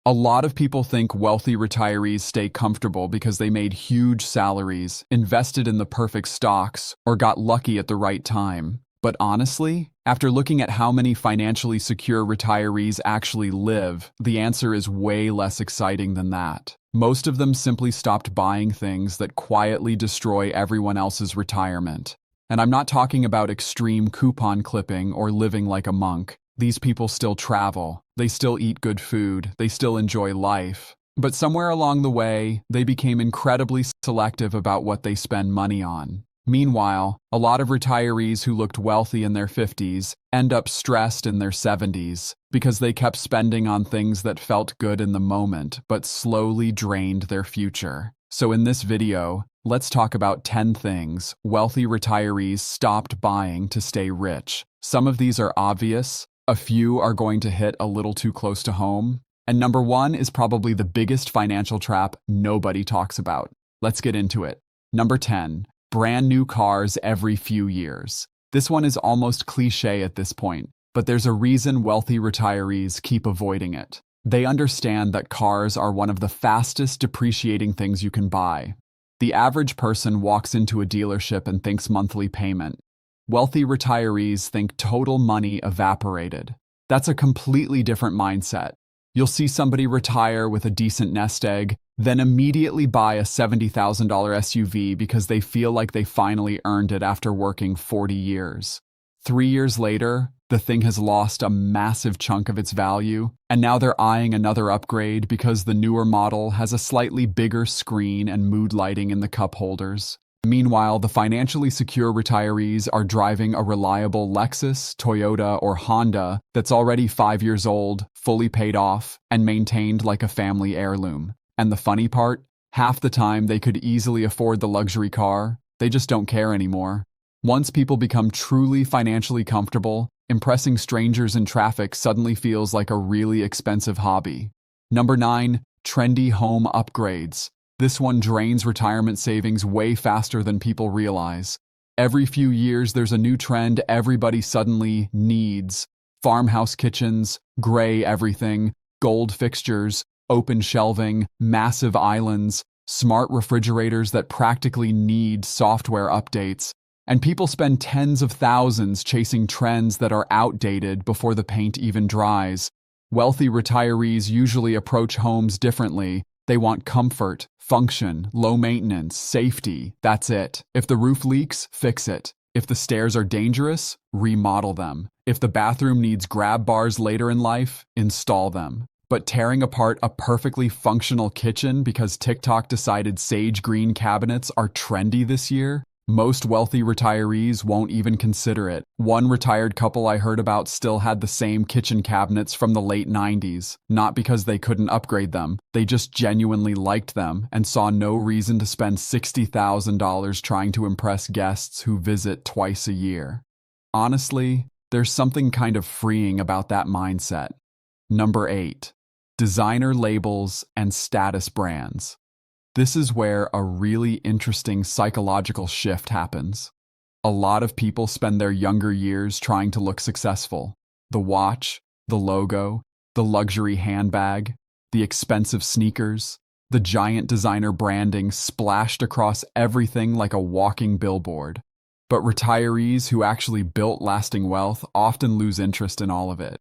A lot of people think wealthy retirees stay comfortable because they made huge salaries, invested in the perfect stocks, or got lucky at the right time. But honestly, after looking at how many financially secure retirees actually live, the answer is way less exciting than that. Most of them simply stopped buying things that quietly destroy everyone else's retirement. And I'm not talking about extreme coupon clipping or living like a monk. These people still travel, they still eat good food, they still enjoy life. But somewhere along the way, they became incredibly selective about what they spend money on. Meanwhile, a lot of retirees who looked wealthy in their 50s end up stressed in their 70s because they kept spending on things that felt good in the moment but slowly drained their future. So in this video, let's talk about 10 things wealthy retirees stopped buying to stay rich. Some of these are obvious, a few are going to hit a little too close to home, and number one is probably the biggest financial trap nobody talks about. Let's get into it. Number 10. Brand new cars every few years. This one is almost cliche at this point, but there's a reason wealthy retirees keep avoiding it. They understand that cars are one of the fastest depreciating things you can buy. The average person walks into a dealership and thinks monthly payment. Wealthy retirees think total money evaporated. That's a completely different mindset. You'll see somebody retire with a decent nest egg, then immediately buy a $70,000 SUV because they feel like they finally earned it after working 40 years. 3 years later, the thing has lost a massive chunk of its value, and now they're eyeing another upgrade because the newer model has a slightly bigger screen and mood lighting in the cup holders. Meanwhile, the financially secure retirees are driving a reliable Lexus, Toyota, or Honda that's already 5 years old, fully paid off, and maintained like a family heirloom. And the funny part? Half the time they could easily afford the luxury car, they just don't care anymore. Once people become truly financially comfortable, impressing strangers in traffic suddenly feels like a really expensive hobby. Number 9. Trendy home upgrades. This one drains retirement savings way faster than people realize. Every few years, there's a new trend everybody suddenly needs. Farmhouse kitchens, gray everything, gold fixtures, open shelving, massive islands, smart refrigerators that practically need software updates. And people spend tens of thousands chasing trends that are outdated before the paint even dries. Wealthy retirees usually approach homes differently. They want comfort, function, low maintenance, safety. That's it. If the roof leaks, fix it. If the stairs are dangerous, remodel them. If the bathroom needs grab bars later in life, install them. But tearing apart a perfectly functional kitchen because TikTok decided sage green cabinets are trendy this year? Most wealthy retirees won't even consider it. One retired couple I heard about still had the same kitchen cabinets from the late 90s, not because they couldn't upgrade them. They just genuinely liked them and saw no reason to spend $60,000 trying to impress guests who visit twice a year. Honestly, there's something kind of freeing about that mindset. Number 8. Designer labels and status brands. This is where a really interesting psychological shift happens. A lot of people spend their younger years trying to look successful. The watch, the logo, the luxury handbag, the expensive sneakers, the giant designer branding splashed across everything like a walking billboard. But retirees who actually built lasting wealth often lose interest in all of it.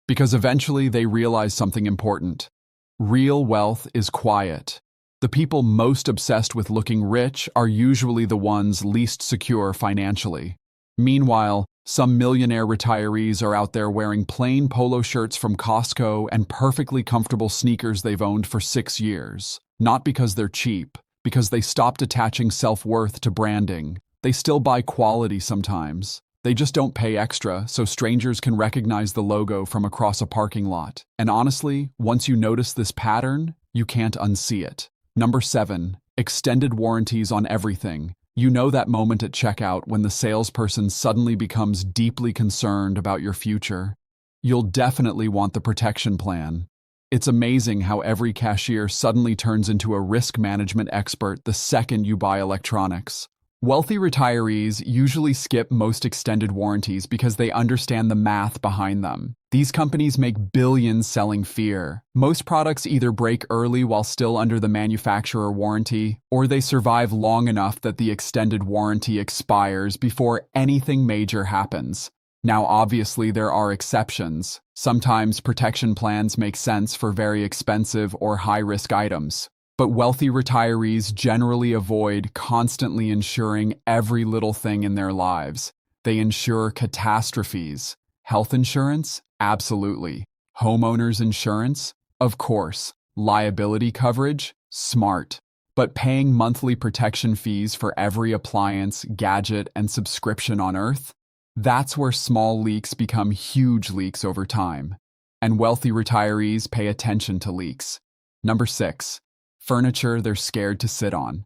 Because eventually they realize something important. Real wealth is quiet. The people most obsessed with looking rich are usually the ones least secure financially. Meanwhile, some millionaire retirees are out there wearing plain polo shirts from Costco and perfectly comfortable sneakers they've owned for 6 years. Not because they're cheap, because they stopped attaching self-worth to branding. They still buy quality sometimes. They just don't pay extra so strangers can recognize the logo from across a parking lot. And honestly, once you notice this pattern, you can't unsee it. Number 7. Extended warranties on everything. You know that moment at checkout when the salesperson suddenly becomes deeply concerned about your future. You'll definitely want the protection plan. It's amazing how every cashier suddenly turns into a risk management expert the second you buy electronics. Wealthy retirees usually skip most extended warranties because they understand the math behind them. These companies make billions selling fear. Most products either break early while still under the manufacturer warranty, or they survive long enough that the extended warranty expires before anything major happens. Now, obviously, there are exceptions. Sometimes protection plans make sense for very expensive or high-risk items. But wealthy retirees generally avoid constantly insuring every little thing in their lives. They insure catastrophes. Health insurance? Absolutely. Homeowners insurance? Of course. Liability coverage? Smart. But paying monthly protection fees for every appliance, gadget, and subscription on Earth? That's where small leaks become huge leaks over time. And wealthy retirees pay attention to leaks. Number 6. Furniture they're scared to sit on.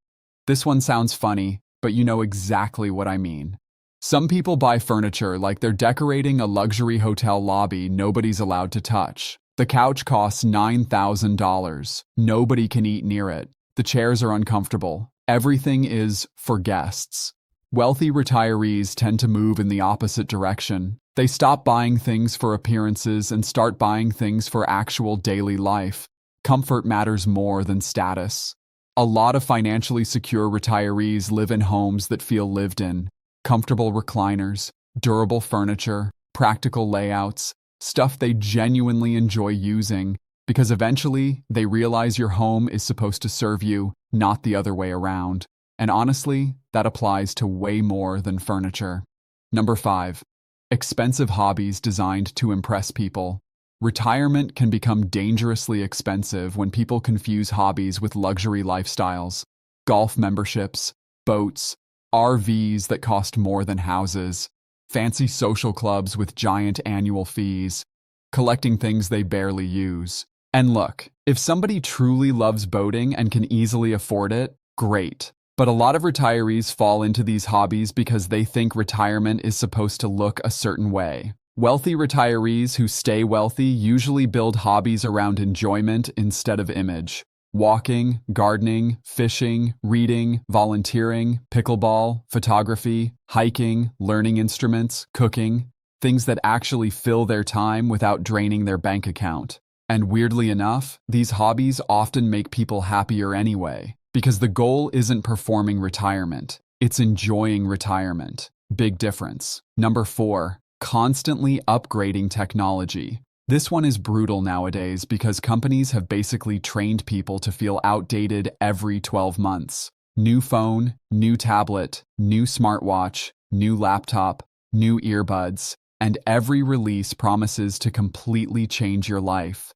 This one sounds funny, but you know exactly what I mean. Some people buy furniture like they're decorating a luxury hotel lobby nobody's allowed to touch. The couch costs $9,000. Nobody can eat near it. The chairs are uncomfortable. Everything is for guests. Wealthy retirees tend to move in the opposite direction. They stop buying things for appearances and start buying things for actual daily life. Comfort matters more than status. A lot of financially secure retirees live in homes that feel lived in. Comfortable recliners, durable furniture, practical layouts, stuff they genuinely enjoy using, because eventually they realize your home is supposed to serve you, not the other way around. And honestly, that applies to way more than furniture. Number 5. Expensive hobbies designed to impress people. Retirement can become dangerously expensive when people confuse hobbies with luxury lifestyles. Golf memberships, boats, RVs that cost more than houses, fancy social clubs with giant annual fees, collecting things they barely use. And look, if somebody truly loves boating and can easily afford it, great. But a lot of retirees fall into these hobbies because they think retirement is supposed to look a certain way. Wealthy retirees who stay wealthy usually build hobbies around enjoyment instead of image. Walking, gardening, fishing, reading, volunteering, pickleball, photography, hiking, learning instruments, cooking, things that actually fill their time without draining their bank account. And weirdly enough, these hobbies often make people happier anyway, because the goal isn't performing retirement, it's enjoying retirement. Big difference. Number 4. Constantly upgrading technology. This one is brutal nowadays because companies have basically trained people to feel outdated every 12 months. New phone, new tablet, new smartwatch, new laptop, new earbuds, and every release promises to completely change your life.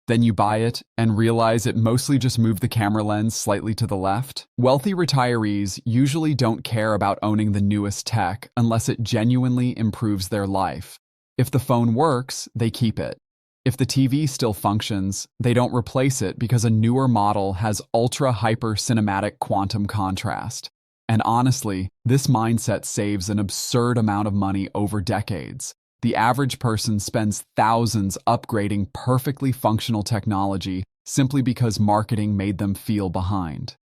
Then you buy it and realize it mostly just moved the camera lens slightly to the left. Wealthy retirees usually don't care about owning the newest tech unless it genuinely improves their life. If the phone works, they keep it. If the TV still functions, they don't replace it because a newer model has ultra-hyper cinematic quantum contrast. And honestly, this mindset saves an absurd amount of money over decades. The average person spends thousands upgrading perfectly functional technology simply because marketing made them feel behind.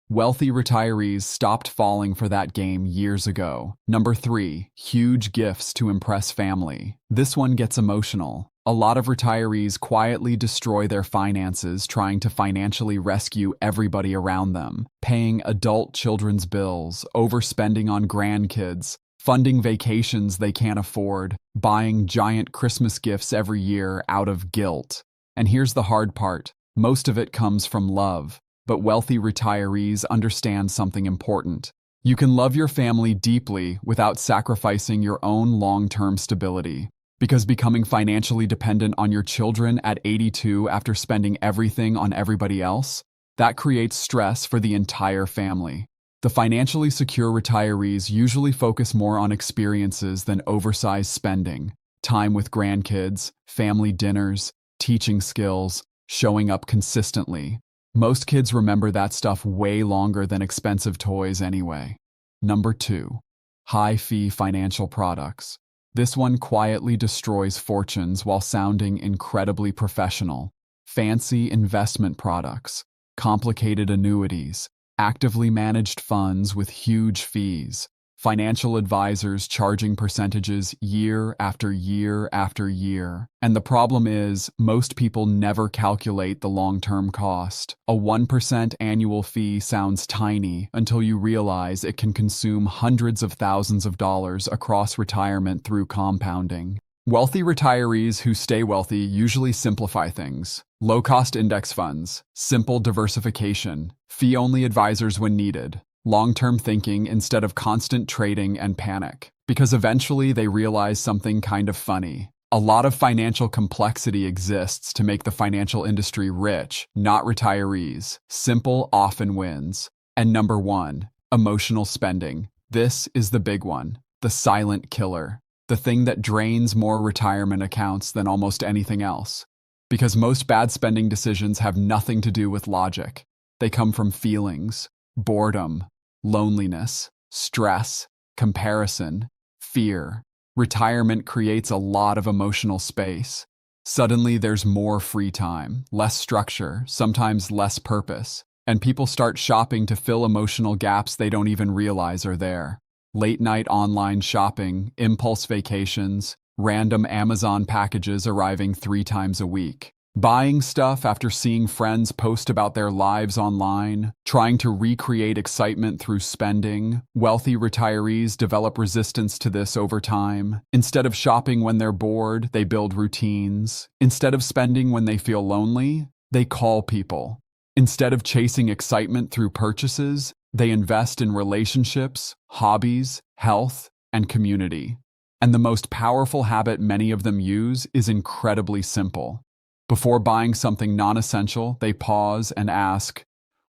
Wealthy retirees stopped falling for that game years ago. Number 3, huge gifts to impress family. This one gets emotional. A lot of retirees quietly destroy their finances trying to financially rescue everybody around them, paying adult children's bills, overspending on grandkids, funding vacations they can't afford, buying giant Christmas gifts every year out of guilt. And here's the hard part. Most of it comes from love. But wealthy retirees understand something important. You can love your family deeply without sacrificing your own long-term stability. Because becoming financially dependent on your children at 82 after spending everything on everybody else, that creates stress for the entire family. The financially secure retirees usually focus more on experiences than oversized spending, time with grandkids, family dinners, teaching skills, showing up consistently. Most kids remember that stuff way longer than expensive toys anyway. Number 2. High-fee financial products. This one quietly destroys fortunes while sounding incredibly professional. Fancy investment products, complicated annuities, actively managed funds with huge fees, financial advisors charging percentages year after year after year. And the problem is, most people never calculate the long-term cost. A 1% annual fee sounds tiny until you realize it can consume hundreds of thousands of dollars across retirement through compounding. Wealthy retirees who stay wealthy usually simplify things. Low-cost index funds, simple diversification, fee-only advisors when needed, long-term thinking instead of constant trading and panic. Because eventually they realize something kind of funny. A lot of financial complexity exists to make the financial industry rich, not retirees. Simple often wins. And number 1, emotional spending. This is the big one, the silent killer. The thing that drains more retirement accounts than almost anything else. Because most bad spending decisions have nothing to do with logic. They come from feelings, boredom, loneliness, stress, comparison, fear. Retirement creates a lot of emotional space. Suddenly there's more free time, less structure, sometimes less purpose, and people start shopping to fill emotional gaps they don't even realize are there. Late-night online shopping, impulse vacations, random Amazon packages arriving 3 times a week. Buying stuff after seeing friends post about their lives online, trying to recreate excitement through spending. Wealthy retirees develop resistance to this over time. Instead of shopping when they're bored, they build routines. Instead of spending when they feel lonely, they call people. Instead of chasing excitement through purchases, they invest in relationships, hobbies, health, and community. And the most powerful habit many of them use is incredibly simple. Before buying something non-essential, they pause and ask,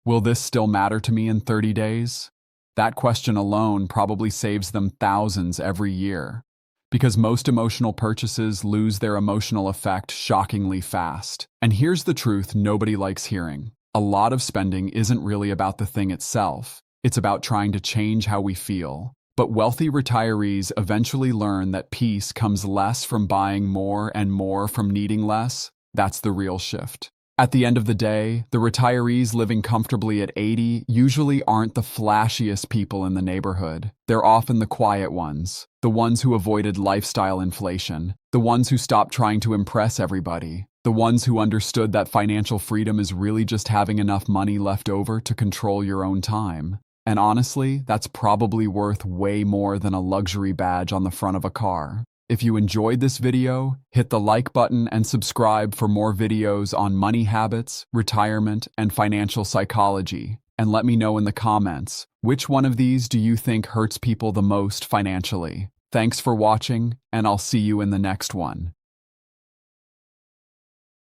"Will this still matter to me in 30 days?" That question alone probably saves them thousands every year. Because most emotional purchases lose their emotional effect shockingly fast. And here's the truth nobody likes hearing. A lot of spending isn't really about the thing itself. It's about trying to change how we feel. But wealthy retirees eventually learn that peace comes less from buying more and more from needing less. That's the real shift. At the end of the day, the retirees living comfortably at 80 usually aren't the flashiest people in the neighborhood. They're often the quiet ones, the ones who avoided lifestyle inflation, the ones who stopped trying to impress everybody, the ones who understood that financial freedom is really just having enough money left over to control your own time. And honestly, that's probably worth way more than a luxury badge on the front of a car. If you enjoyed this video, hit the like button and subscribe for more videos on money habits, retirement, and financial psychology. And let me know in the comments, which one of these do you think hurts people the most financially? Thanks for watching, and I'll see you in the next one.